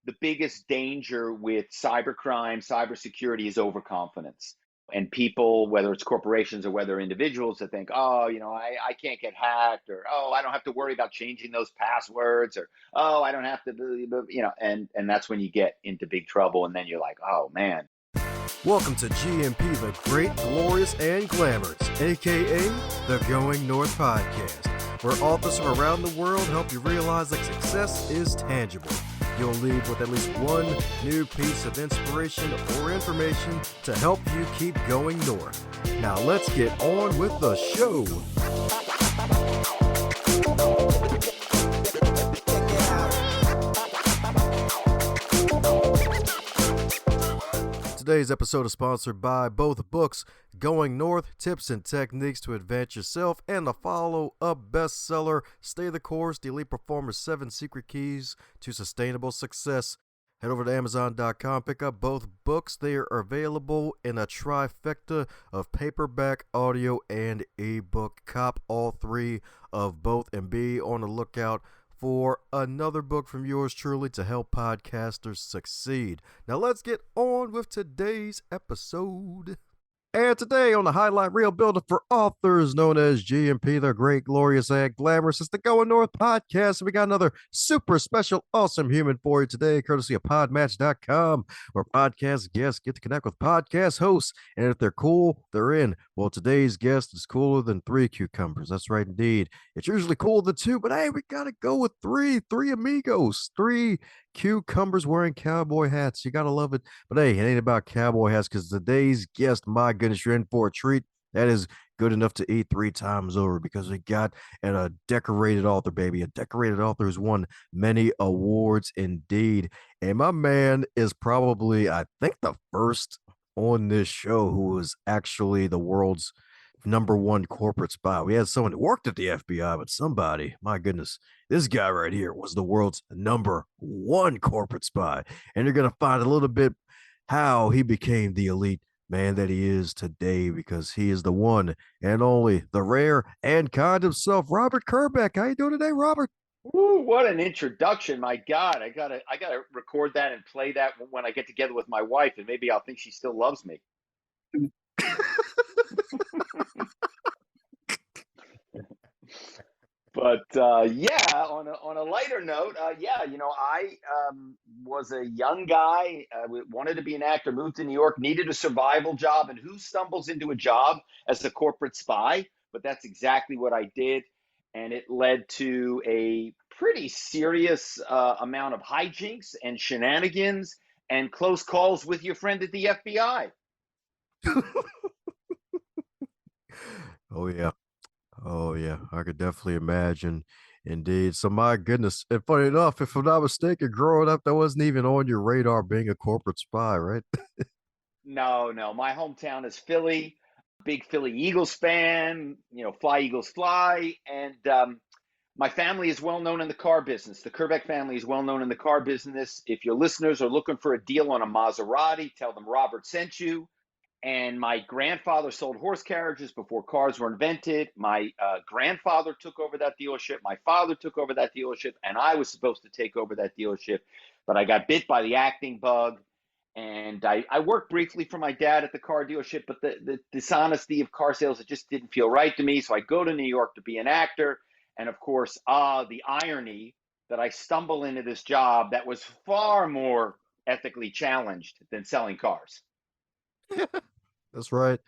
the biggest danger with cybercrime, cybersecurity is overconfidence. And people, whether it's corporations or whether individuals, that think, oh, I can't get hacked, or oh, I don't have to worry about changing those passwords, or oh, I don't have to, and that's when you get into big trouble. And then you're like, oh man. Welcome to GMP, the Great, Glorious, and Glamorous, aka the Going North Podcast, where authors from around the world help you realize that success is tangible. You'll leave with at least one new piece of inspiration or information to help you keep going north. Now let's get on with the show. Today's episode is sponsored by both books, Going North, Tips and Techniques to Advance Yourself, and the follow-up bestseller, Stay the Course, The Elite Performer's 7 Secret Keys to Sustainable Success. Head over to Amazon.com, pick up both books. They are available in a trifecta of paperback, audio, and ebook. Cop all three of both and be on the lookout for another book from yours truly to help podcasters succeed. Now let's get on with today's episode. And today on the highlight reel builder for authors known as GMP, the Great, Glorious, and Glamorous, it's the Going North Podcast. We got another super special, awesome human for you today, courtesy of podmatch.com, where podcast guests get to connect with podcast hosts. And if they're cool, they're in. Well, today's guest is cooler than 3 cucumbers. That's right, indeed. It's usually cooler than 2, but hey, we got to go with 3 amigos, 3 cucumbers wearing cowboy hats. You gotta love it. But hey, it ain't about cowboy hats, because today's guest, my goodness, you're in for a treat. That is good enough to eat 3 times over, because we got a decorated author, baby. A decorated author who's won many awards indeed. And my man is probably, I think, the first on this show who was actually the world's #1 corporate spy. We had someone that worked at the FBI, but somebody, my goodness, this guy right here was the world's #1 corporate spy. And you're going to find a little bit how he became the elite man that he is today, because he is the one and only, the rare and kind himself, Robert Kerbeck. How you doing today, Robert? Ooh, what an introduction. My God, I gotta record that and play that when I get together with my wife, and maybe I'll think she still loves me. But yeah, on a lighter note, I was a young guy, wanted to be an actor, moved to New York, needed a survival job, and who stumbles into a job as a corporate spy? But that's exactly what I did, and it led to a pretty serious amount of hijinks and shenanigans and close calls with your friend at the FBI. Oh, yeah. Oh, yeah, I could definitely imagine. Indeed. So, my goodness. And funny enough, if I'm not mistaken, growing up, that wasn't even on your radar, being a corporate spy, right? No, no. My hometown is Philly, big Philly Eagles fan, fly Eagles fly. And my family is well known in the car business. The Kerbeck family is well known in the car business. If your listeners are looking for a deal on a Maserati, tell them Robert sent you. And my grandfather sold horse carriages before cars were invented. My grandfather took over that dealership. My father took over that dealership, and I was supposed to take over that dealership. But I got bit by the acting bug, and I worked briefly for my dad at the car dealership, but the dishonesty of car sales, it just didn't feel right to me. So I go to New York to be an actor. And of course, the irony that I stumble into this job that was far more ethically challenged than selling cars. That's right.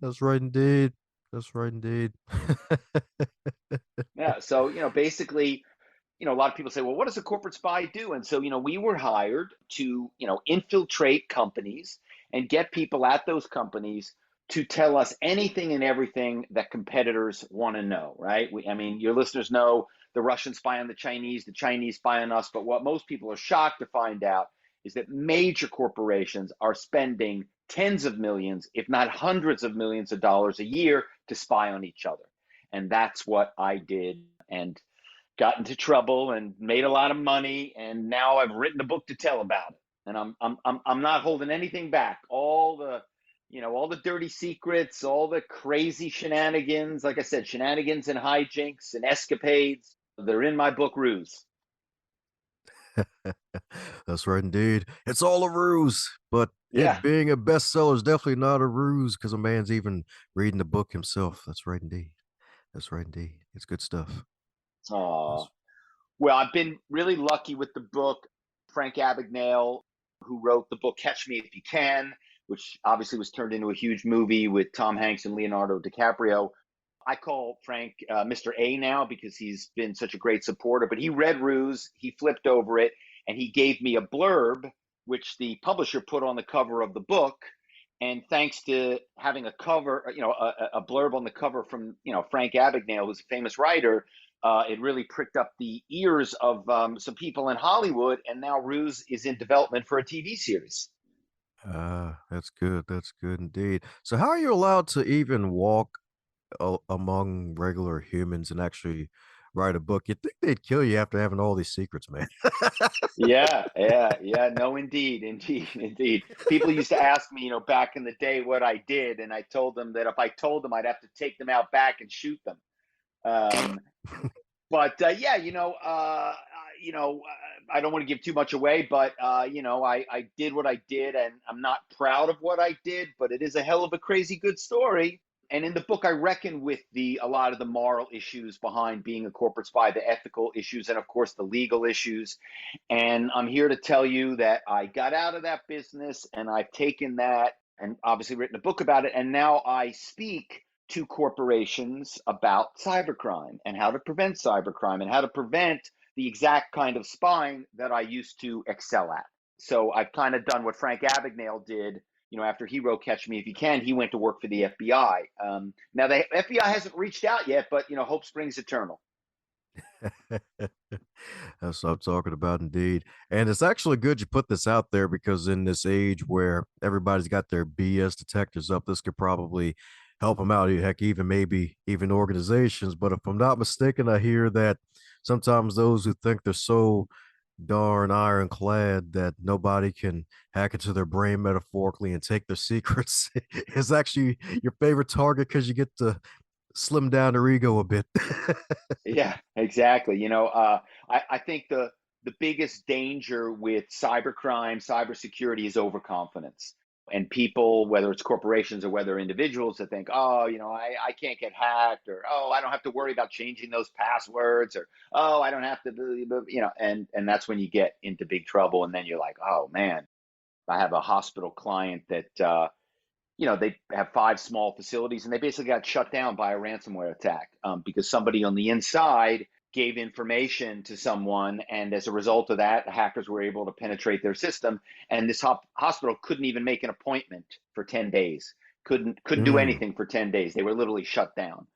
That's right, indeed. That's right, indeed. Yeah. So, basically, a lot of people say, well, what does a corporate spy do? And so, we were hired to, infiltrate companies and get people at those companies to tell us anything and everything that competitors want to know, right? Your listeners know the Russians spy on the Chinese spy on us. But what most people are shocked to find out is that major corporations are spending tens of millions, if not hundreds of millions of dollars a year to spy on each other. And that's what I did, and got into trouble and made a lot of money. And now I've written a book to tell about it. And I'm not holding anything back. All the dirty secrets, all the crazy shenanigans, like I said, shenanigans and hijinks and escapades, they're in my book, Ruse. That's right, indeed. It's all a ruse, but it Yeah. being a bestseller is definitely not a ruse because a man's even reading the book himself. That's right, indeed. That's right, indeed. It's good stuff. Oh. That's Well, I've been really lucky with the book. Frank Abagnale, who wrote the book Catch Me If You Can, which obviously was turned into a huge movie with Tom Hanks and Leonardo DiCaprio. I call Frank Mr. A now because he's been such a great supporter. But he read Ruse, he flipped over it, and he gave me a blurb, which the publisher put on the cover of the book. And thanks to having a cover, a blurb on the cover from, Frank Abagnale, who's a famous writer, it really pricked up the ears of some people in Hollywood. And now Ruse is in development for a TV series. that's good. That's good indeed. So, how are you allowed to even walk among regular humans and actually write a book? You'd think they'd kill you after having all these secrets, man. Yeah, yeah, yeah. No, indeed, indeed, indeed. People used to ask me, back in the day what I did, and I told them that if I told them, I'd have to take them out back and shoot them. Um, but yeah, I don't want to give too much away, but I did what I did, and I'm not proud of what I did, but it is a hell of a crazy good story. And in the book, I reckon with a lot of the moral issues behind being a corporate spy, the ethical issues, and of course the legal issues. And I'm here to tell you that I got out of that business and I've taken that and obviously written a book about it. And now I speak to corporations about cybercrime and how to prevent cybercrime and how to prevent the exact kind of spying that I used to excel at. So I've kind of done what Frank Abagnale did. After he wrote Catch Me If You Can, he went to work for the FBI. Now, the FBI hasn't reached out yet, but, hope springs eternal. That's what I'm talking about, indeed. And it's actually good you put this out there because in this age where everybody's got their BS detectors up, this could probably help them out. Heck, even maybe even organizations. But if I'm not mistaken, I hear that sometimes those who think they're so darn ironclad that nobody can hack into their brain metaphorically and take their secrets is actually your favorite target because you get to slim down their ego a bit. Yeah, exactly. I think the biggest danger with cybercrime, cybersecurity is overconfidence. And people, whether it's corporations or whether individuals that think, oh, I can't get hacked, or oh, I don't have to worry about changing those passwords, or oh, I don't have to, and that's when you get into big trouble. And then you're like, oh man, I have a hospital client that they have 5 small facilities and they basically got shut down by a ransomware attack because somebody on the inside gave information to someone. And as a result of that, the hackers were able to penetrate their system. And this hospital couldn't even make an appointment for 10 days, couldn't do Mm. anything for 10 days. They were literally shut down.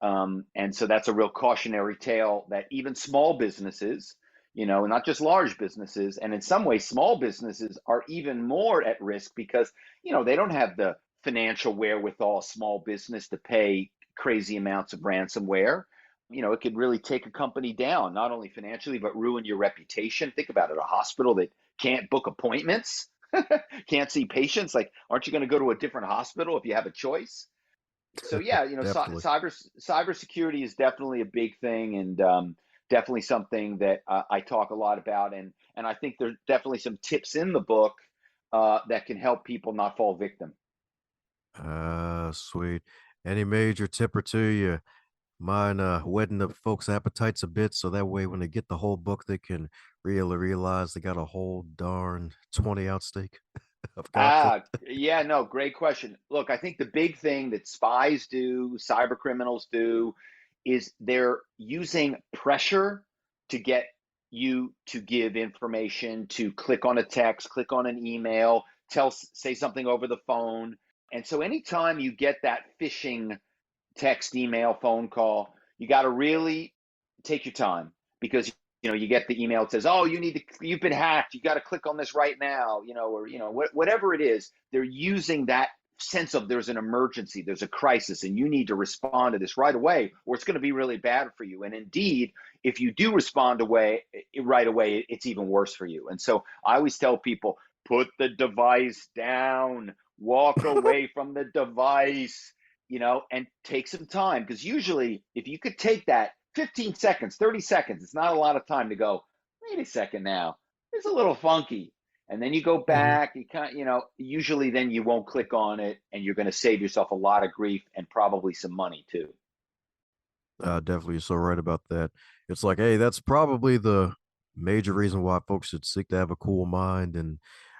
And so that's a real cautionary tale that even small businesses, not just large businesses, and in some ways, small businesses are even more at risk because, they don't have the financial wherewithal, small business, to pay crazy amounts of ransomware. It could really take a company down, not only financially, but ruin your reputation. Think about it, a hospital that can't book appointments, can't see patients. Like, aren't you going to go to a different hospital if you have a choice? So yeah, Definitely. cybersecurity is definitely a big thing, and definitely something that I talk a lot about, and I think there's definitely some tips in the book that can help people not fall victim. Sweet. Any major tip or two you mind whetting the folks' appetites a bit so that way when they get the whole book they can really realize they got a whole darn 20 out stake of content? Yeah, no, great question. Look, I think the big thing that spies do, cyber criminals do, is they're using pressure to get you to give information, to click on a text, click on an email, say something over the phone. And so anytime you get that phishing text, email, phone call, you got to really take your time because you get the email that says, "Oh, you've been hacked. You got to click on this right now," or whatever it is. They're using that sense of there's an emergency, there's a crisis, and you need to respond to this right away, or it's going to be really bad for you. And indeed, if you do respond right away, it's even worse for you. And so I always tell people, put the device down, walk away from the device, and take some time. Because usually, if you could take that 15 seconds, 30 seconds, it's not a lot of time to go, wait a second now. it's a little funky. And then you go Hmm. back, you kind of, usually then you won't click on it and you're going to save yourself a lot of grief and probably some money too. Definitely, you're so right about that. It's like, hey, that's probably the major reason why folks should seek to have a cool mind and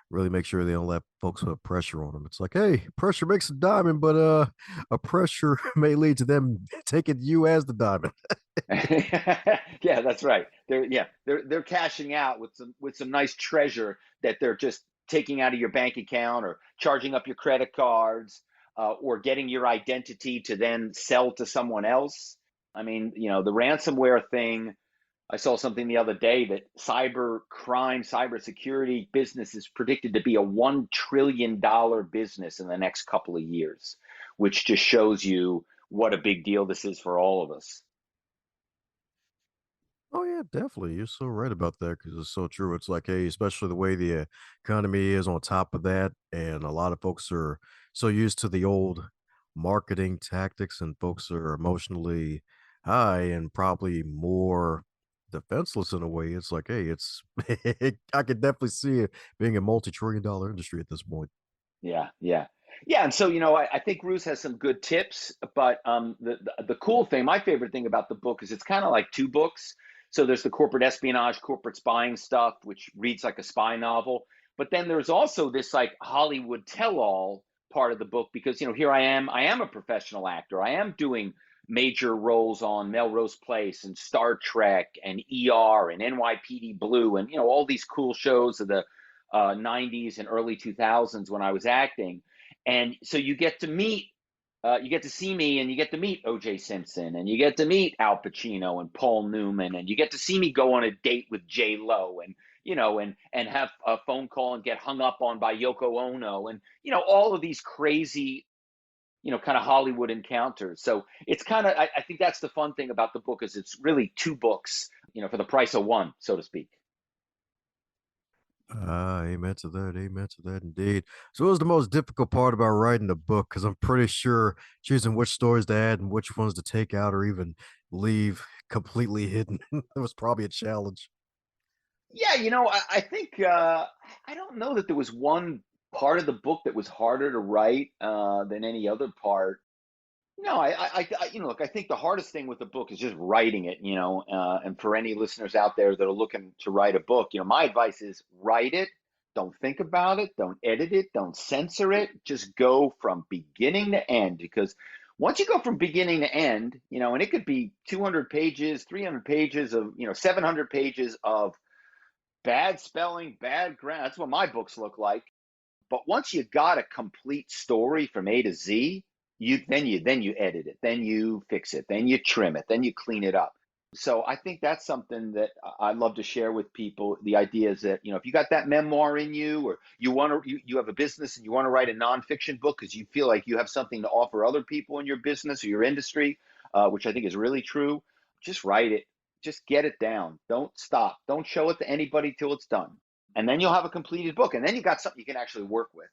really make sure they don't let folks put pressure on them. It's like, hey, pressure makes a diamond, but a pressure may lead to them taking you as the diamond. Yeah, that's right. They're cashing out with some nice treasure that they're just taking out of your bank account or charging up your credit cards, or getting your identity to then sell to someone else. I mean, the ransomware thing. I saw something the other day that cyber crime, cybersecurity business is predicted to be a $1 trillion business in the next couple of years, which just shows you what a big deal this is for all of us. Oh yeah, definitely. You're so right about that because it's so true. It's like, hey, especially the way the economy is on top of that, and a lot of folks are so used to the old marketing tactics, and folks are emotionally high and probably more defenseless in a way. It's like, hey, it's I could definitely see it being a multi-trillion-dollar industry at this point. Yeah, yeah, yeah. And so, I think Ruse has some good tips, but the cool thing, my favorite thing about the book is it's kind of like two books. So there's the corporate espionage, corporate spying stuff, which reads like a spy novel. But then there's also this like Hollywood tell-all part of the book because here I am a professional actor. I am doing major roles on Melrose Place and Star Trek and ER and NYPD Blue and all these cool shows of the 90s and early 2000s when I was acting. And so you get to see me and you get to meet OJ Simpson and you get to meet Al Pacino and Paul Newman and you get to see me go on a date with J Lo and and have a phone call and get hung up on by Yoko Ono and all of these crazy kind of Hollywood encounters. So it's kind of I think that's the fun thing about the book is it's really two books for the price of one, so to speak. Amen to that. Amen to that indeed. So, what was the most difficult part about writing the book? Because I'm pretty sure choosing which stories to add and which ones to take out or even leave completely hidden it was probably a challenge. Yeah, I think I don't know that there was one part of the book that was harder to write than any other part. No, look, I think the hardest thing with the book is just writing it, and for any listeners out there that are looking to write a book, my advice is write it. Don't think about it. Don't edit it. Don't censor it. Just go from beginning to end because once you go from beginning to end, and it could be 200 pages, 300 pages of, 700 pages of bad spelling, bad grammar. That's what my books look like. But once you got a complete story from A to Z, you edit it, then you fix it, then you trim it, then you clean it up. So I think that's something that I love to share with people. The idea is that if you got that memoir in you, or you have a business and you want to write a nonfiction book because you feel like you have something to offer other people in your business or your industry, which I think is really true. Just write it. Just get it down. Don't stop. Don't show it to anybody till it's done, and then you'll have a completed book, and then you got something you can actually work with.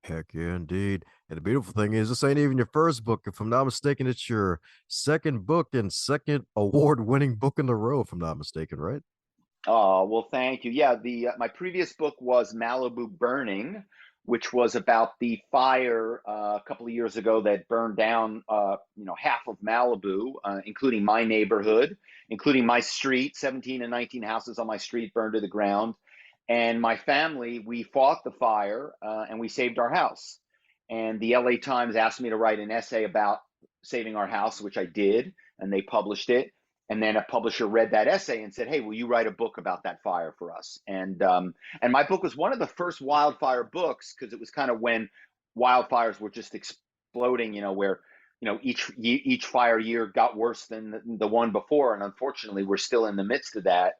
Heck yeah, indeed. And the beautiful thing is, this ain't even your first book. If I'm not mistaken, it's your second book and second award winning book in a row, if I'm not mistaken, right? Oh, well, thank you. Yeah, the my previous book was Malibu Burning, which was about the fire a couple of years ago that burned down half of Malibu, including my neighborhood, including my street. 17 and 19 houses on my street burned to the ground. And my family, we fought the fire and we saved our house. And the LA Times asked me to write an essay about saving our house, which I did, and they published it. And then a publisher read that essay and said, "Hey, will you write a book about that fire for us?" And my book was one of the first wildfire books because it was kind of when wildfires were just exploding. Where each fire year got worse than the one before, and unfortunately, we're still in the midst of that.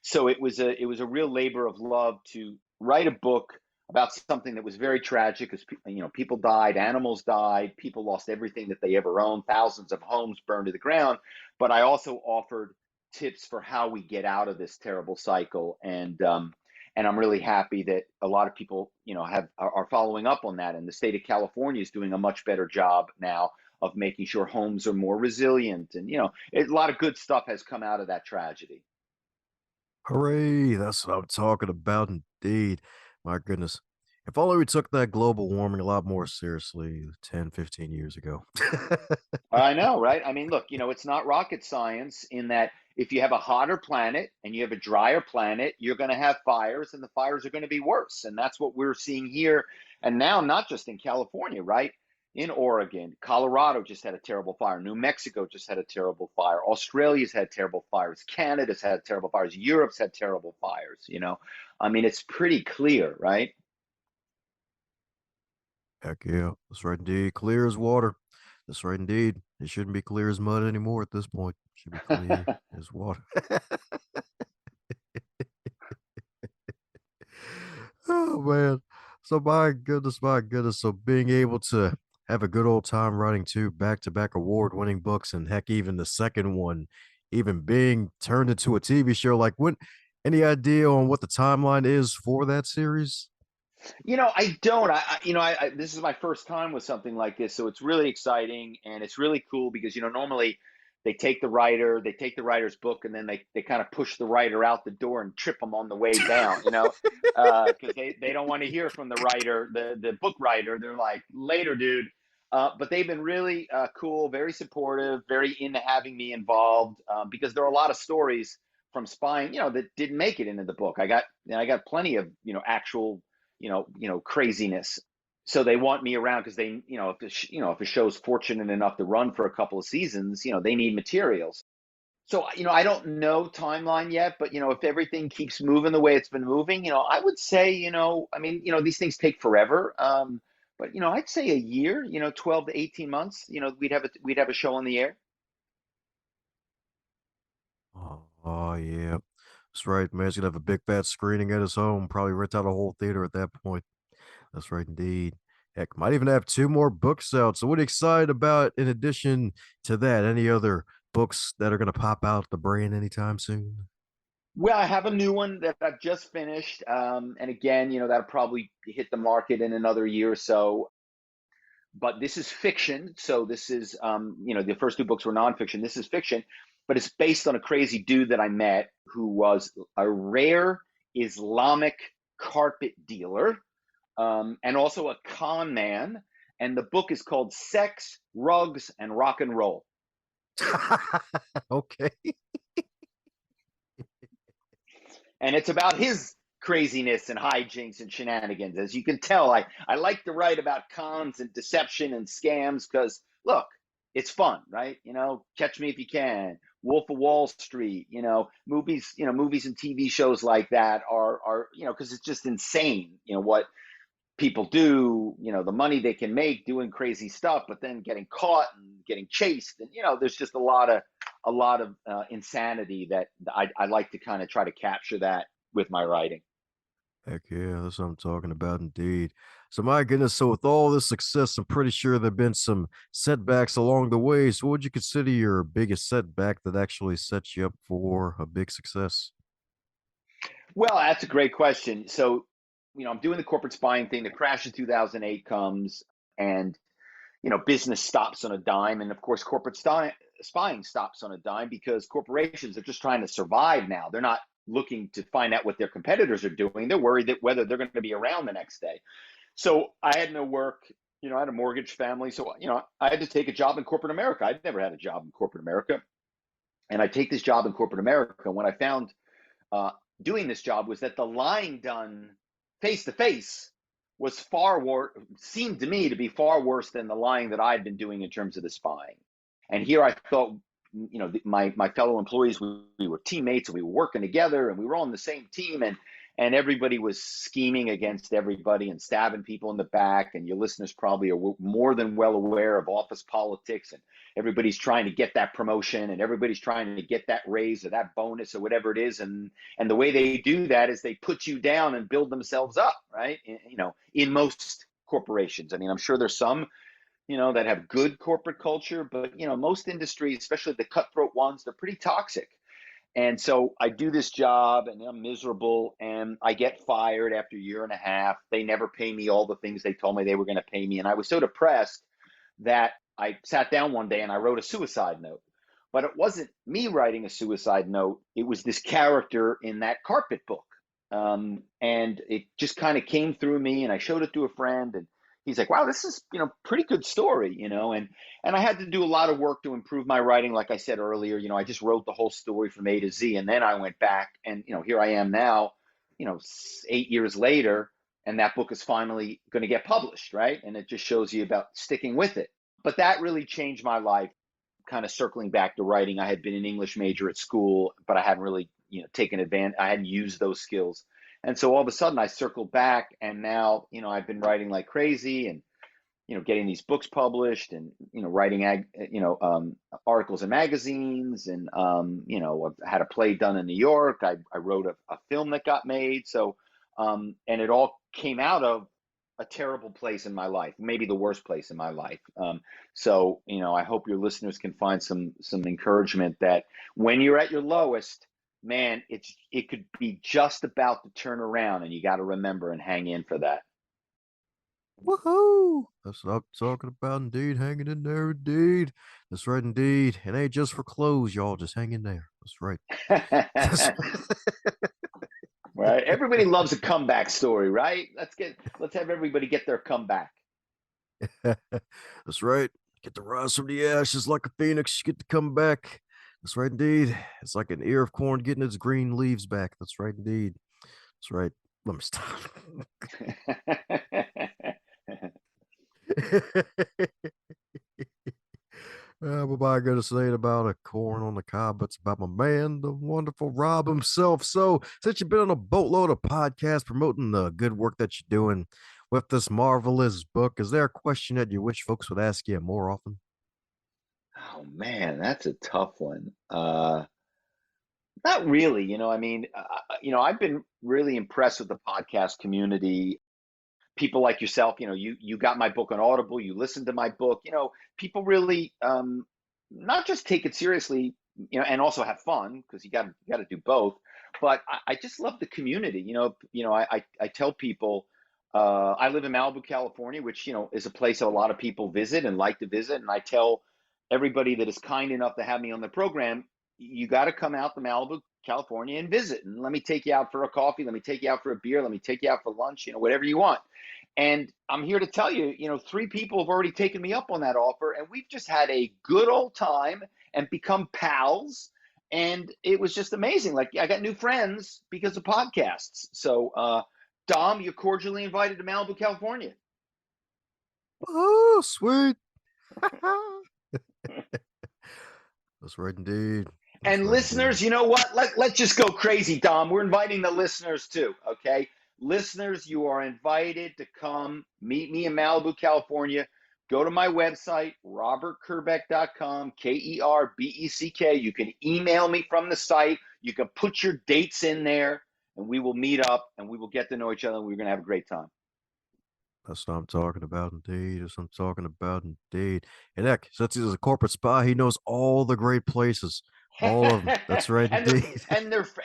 So it was a real labor of love to write a book about something that was very tragic because people died, animals died, people lost everything that they ever owned, thousands of homes burned to the ground. But I also offered tips for how we get out of this terrible cycle, and I'm really happy that a lot of people are following up on that, and the state of California is doing a much better job now of making sure homes are more resilient, and a lot of good stuff has come out of that tragedy. Hooray! That's what I'm talking about, indeed. My goodness. If only we took that global warming a lot more seriously 10, 15 years ago. I know, right? I mean, look, it's not rocket science in that if you have a hotter planet and you have a drier planet, you're going to have fires and the fires are going to be worse. And that's what we're seeing here. And now, not just in California, right? In Oregon, Colorado just had a terrible fire. New Mexico just had a terrible fire. Australia's had terrible fires. Canada's had terrible fires. Europe's had terrible fires. I mean, it's pretty clear, right? Heck yeah. That's right, indeed. Clear as water. That's right, indeed. It shouldn't be clear as mud anymore at this point. It should be clear as water. Oh man. So my goodness. So being able to have a good old time writing two back-to-back award-winning books, and heck, even the second one, even being turned into a TV show. Like, when any idea on what the timeline is for that series? I don't. This is my first time with something like this, so it's really exciting and it's really cool because normally they take the writer's book, and then they kind of push the writer out the door and trip them on the way down, because they don't want to hear from the writer, the book writer. They're like, later, dude. But they've been really cool, very supportive, very into having me involved, because there are a lot of stories from spying, that didn't make it into the book. I got plenty of actual craziness. So they want me around because if a show's fortunate enough to run for a couple of seasons, they need materials. So I don't know timeline yet, but if everything keeps moving the way it's been moving, I would say, I mean, these things take forever. But I'd say a year, 12 to 18 months, we'd have a show on the air. Oh yeah. That's right, man. He's gonna have a big fat screening at his home, probably rent out a whole theater at that point. That's right, indeed. Heck, might even have two more books out. So what are you excited about in addition to that? Any other books that are gonna pop out the brain anytime soon? Well, I have a new one that I've just finished. And again, that'll probably hit the market in another year or so. But this is fiction. So this is, the first two books were nonfiction. This is fiction, but it's based on a crazy dude that I met who was a rare Islamic carpet dealer, and also a con man. And the book is called Sex, Rugs, and Rock and Roll. Okay. And it's about his craziness and hijinks and shenanigans. As you can tell, I like to write about cons and deception and scams because, look, it's fun, right? Catch Me If You Can, Wolf of Wall Street, movies and TV shows like that are because it's just insane, what people do, the money they can make doing crazy stuff, but then getting caught and getting chased, and there's just a lot of insanity that I like to kind of try to capture that with my writing. Heck yeah, that's what I'm talking about indeed. So my goodness, so with all this success, I'm pretty sure there've been some setbacks along the way. So what would you consider your biggest setback that actually sets you up for a big success? Well, that's a great question. So, I'm doing the corporate spying thing. The crash of 2008 comes, and business stops on a dime, and of course, spying stops on a dime because corporations are just trying to survive now. They're not looking to find out what their competitors are doing. They're worried that whether they're going to be around the next day. So I had no work. I had a mortgage family, so I had to take a job in corporate America. I'd never had a job in corporate America, and I take this job in corporate America. And what I found uh, doing this job was that the lying done face to face was far worse, seemed to me to be far worse than the lying that I'd been doing in terms of the spying. And here I thought, my fellow employees, we were teammates and we were working together and we were all on the same team, and everybody was scheming against everybody and stabbing people in the back. And your listeners probably are more than well aware of office politics, and everybody's trying to get that promotion and everybody's trying to get that raise or that bonus or whatever it is. And the way they do that is they put you down and build themselves up, right? In most corporations. I mean, I'm sure there's some that have good corporate culture, but most industries, especially the cutthroat ones, they're pretty toxic. And so I do this job and I'm miserable and I get fired after a year and a half. They never pay me all the things they told me they were going to pay me. And I was so depressed that I sat down one day and I wrote a suicide note. but it wasn't me writing a suicide note. It was this character in that carpet book. And it just kind of came through me, and I showed it to a friend, and he's like, wow, this is, pretty good story, and I had to do a lot of work to improve my writing. Like I said earlier, I just wrote the whole story from A to Z, and then I went back and, here I am now, 8 years later, and that book is finally going to get published, right? And it just shows you about sticking with it. But that really changed my life. Kind of circling back to writing, I had been an English major at school, but I hadn't really, taken advantage. I hadn't used those skills. And so all of a sudden I circled back, and now, I've been writing like crazy, and, getting these books published, and, writing, articles in magazines, and, I've had a play done in New York. I wrote a film that got made. So, and it all came out of a terrible place in my life, maybe the worst place in my life. So, I hope your listeners can find some encouragement that when you're at your lowest, man, it could be just about to turn around, and you got to remember and hang in for that. Woohoo! That's what I'm talking about, indeed. Hanging in there, indeed. That's right, indeed. It ain't just for clothes, y'all. Just hang in there. That's right. That's Right. Everybody loves a comeback story, right? Let's have everybody get their comeback. That's right. Get to rise from the ashes like a phoenix. You get to come back. That's right, indeed. It's like an ear of corn getting its green leaves back. That's right, indeed. That's right. Let me stop. What am I going to say about a corn on the cob? It's about my man, the wonderful Rob himself. So, since you've been on a boatload of podcasts promoting the good work that you're doing with this marvelous book, is there a question that you wish folks would ask you more often? Oh man, that's a tough one. Not really. I mean, I've been really impressed with the podcast community. People like yourself, you got my book on Audible, you listened to my book. People really, not just take it seriously, and also have fun, because you got to do both. But I just love the community. I tell people, I live in Malibu, California, which is a place that a lot of people visit and like to visit. And I tell everybody that is kind enough to have me on the program, you got to come out to Malibu, California, and visit. And let me take you out for a coffee. Let me take you out for a beer. Let me take you out for lunch. Whatever you want. And I'm here to tell you, 3 people have already taken me up on that offer, and we've just had a good old time and become pals. And it was just amazing. Like, I got new friends because of podcasts. So, Dom, you're cordially invited to Malibu, California. Oh, sweet. That's right, indeed. That's And right, listeners, indeed. you know what? Let's just go crazy, Dom. We're inviting the listeners too, okay? Listeners, you are invited to come meet me in Malibu, California. Go to my website, robertkerbeck.com, Kerbeck. You can email me from the site. You can put your dates in there, and we will meet up, and we will get to know each other, and we're going to have a great time. That's what I'm talking about, indeed. That's what I'm talking about, indeed. And heck, since he's a corporate spy, he knows all the great places, all of them. That's right, and they're indeed.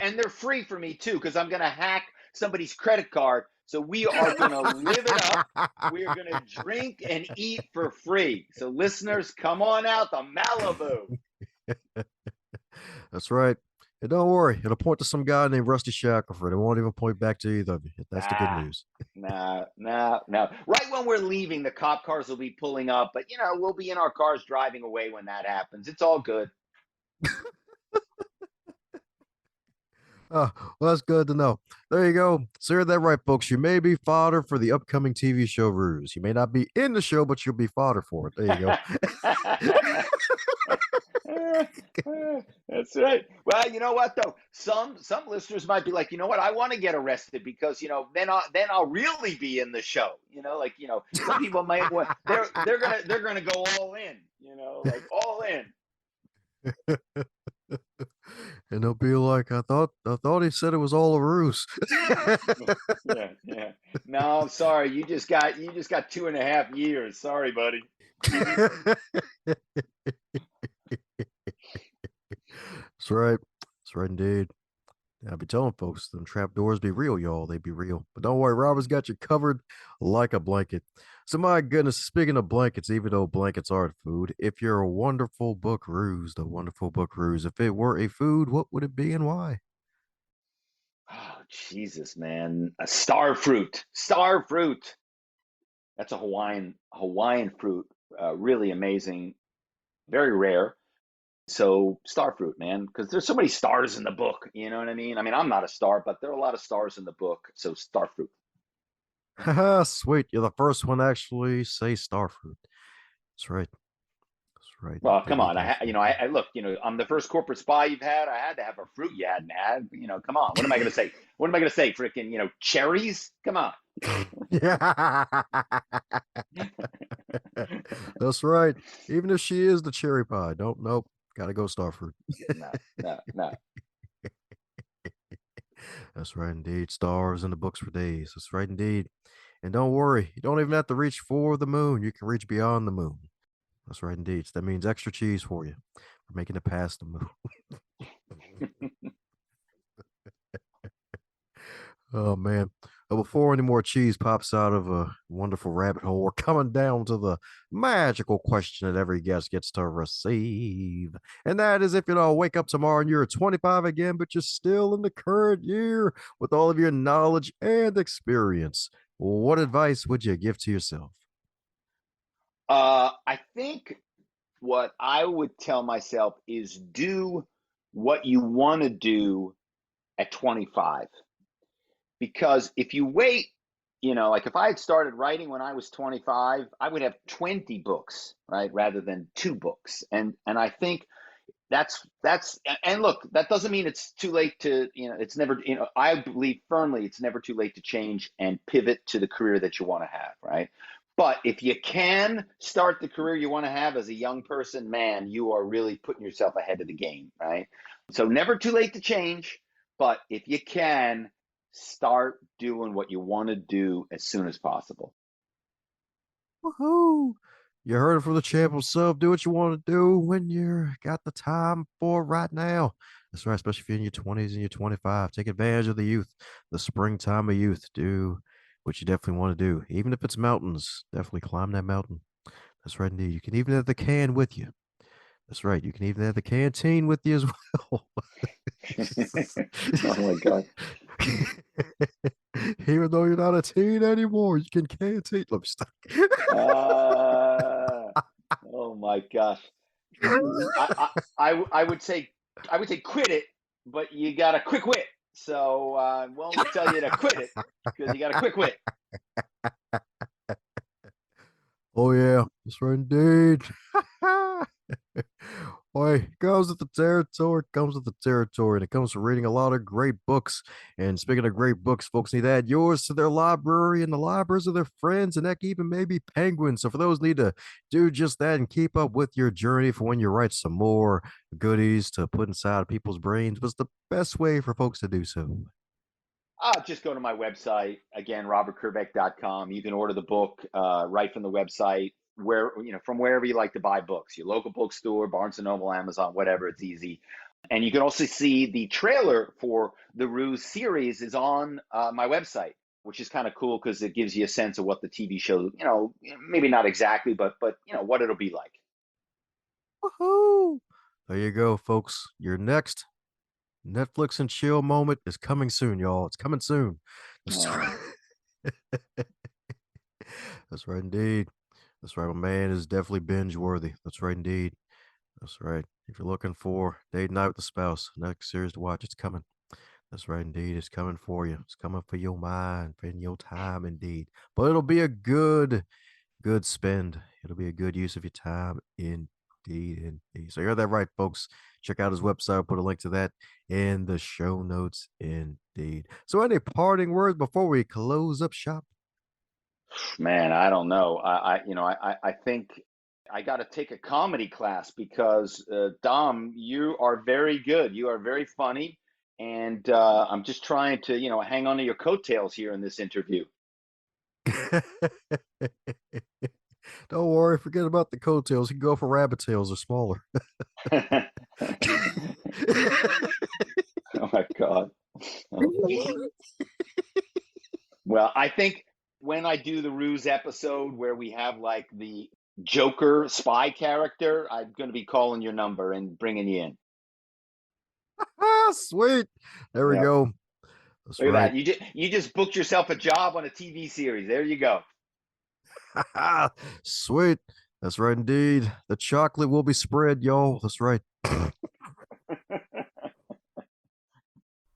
and they're free for me too, because I'm going to hack somebody's credit card. So we are going to live it up. We are going to drink and eat for free. So listeners, come on out to Malibu. That's right. And don't worry, it'll point to some guy named Rusty Shackelford. It won't even point back to either of you. That's the good news. No. Right when we're leaving, the cop cars will be pulling up, but we'll be in our cars driving away when that happens. It's all good. Oh, well, that's good to know. There you go. So you're that right, folks. You may be fodder for the upcoming TV show Ruse. You may not be in the show, but you'll be fodder for it. There you go. That's right. Well, you know what though? Some listeners might be like, you know what? I want to get arrested because then I'll really be in the show. Some people might want they're gonna go all in. Like all in. And they'll be like, I thought he said it was all a ruse. Yeah. No, I'm sorry. You just got 2.5 years. Sorry, buddy. That's right. That's right, indeed. I be telling folks, them trapdoors be real, y'all. They be real. But don't worry, Robert's got you covered like a blanket. So, my goodness, speaking of blankets, even though blankets aren't food, if you're a wonderful book ruse, the wonderful book ruse, if it were a food, what would it be and why? Oh, Jesus, man. A star fruit. Star fruit. That's a Hawaiian fruit. Really amazing. Very rare. So star fruit, man, because there's so many stars in the book. You know what I mean? I mean, I'm not a star, but there are a lot of stars in the book. So star fruit. Haha, sweet. You're the first one to actually say starfruit. That's right. That's right. Well, come They on. definitely I look. I'm the first corporate spy you've had. I had to have a fruit you hadn't had. Come on. What am I going to say? What am I going to say? Freaking, cherries? Come on. Yeah. That's right. Even if she is the cherry pie, don't nope. Gotta go starfruit. No, no, no. That's right indeed. Stars in the books for days. That's right indeed. And don't worry, you don't even have to reach for the moon. You can reach beyond the moon. That's right indeed. So that means extra cheese for you for making it past the moon. Oh man. Before any more cheese pops out of a wonderful rabbit hole, we're coming down to the magical question that every guest gets to receive. And that is if wake up tomorrow and you're 25 again, but you're still in the current year with all of your knowledge and experience. What advice would you give to yourself? I think what I would tell myself is do what you want to do at 25. Because if you wait, like if I had started writing when I was 25, I would have 20 books, right, rather than two books. And I think that's and look, that doesn't mean it's too late to, it's never, I believe firmly it's never too late to change and pivot to the career that you want to have, right? But if you can start the career you want to have as a young person, man, you are really putting yourself ahead of the game, right? So never too late to change, but if you can, start doing what you want to do as soon as possible. Woohoo! You heard it from the champ himself. Do what you want to do when you got the time for right now. That's right, especially if you're in your 20s and you're 25. Take advantage of the youth, the springtime of youth. Do what you definitely want to do. Even if it's mountains, definitely climb that mountain. That's right, indeed. You can even have the can with you. That's right. You can even have the canteen with you as well. Oh my God. Even though you're not a teen anymore, you can canteen. Let me stop. Uh, oh my gosh. I would say quit it, but you got a quick wit. So won't tell you to quit it because you got a quick wit. Oh yeah, that's right indeed. Boy, comes with the territory, comes with the territory, and it comes from reading a lot of great books. And speaking of great books, folks need to add yours to their library and the libraries of their friends, and heck, even maybe penguins. So for those need to do just that and keep up with your journey for when you write some more goodies to put inside people's brains, what's the best way for folks to do so? Just go to my website again, robertkerbeck.com. You can order the book right from the website, where from wherever you like to buy books, your local bookstore, Barnes and Noble, Amazon, whatever. It's easy. And you can also see the trailer for the Ruse series is on my website, which is kind of cool because it gives you a sense of what the TV show, maybe not exactly, but what it'll be like. Woohoo! There you go, folks. Your next Netflix and chill moment is coming soon, y'all. It's coming soon. That's Uh, right. That's right indeed. That's right. My man is definitely binge worthy. That's right indeed. That's right. If you're looking for date night with the spouse, next series to watch, it's coming. That's right indeed. It's coming for you. It's coming for your mind, for your time indeed. But it'll be a good spend. It'll be a good use of your time indeed. Indeed. So you heard that right, folks. Check out his website. I'll put a link to that in the show notes indeed. So any parting words before we close up shop? Man, I don't know. I think I got to take a comedy class because Dom, you are very good. You are very funny, and I'm just trying to hang on to your coattails here in this interview. Don't worry, forget about the coattails. You can go for rabbit tails or smaller. Oh my God. Well, I think when I do the Ruse episode where we have like the Joker spy character, I'm going to be calling your number and bringing you in. Sweet. There we Yep. go. That's Look at right. that. You just booked yourself a job on a TV series. There you go. Sweet. That's right, indeed. The chocolate will be spread, y'all. That's right.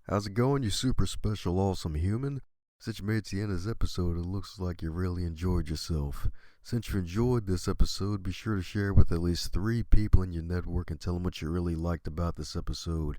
How's it going, you super special, awesome human? Since you made it to the end of this episode, it looks like you really enjoyed yourself. Since you enjoyed this episode, be sure to share it with at least 3 people in your network and tell them what you really liked about this episode.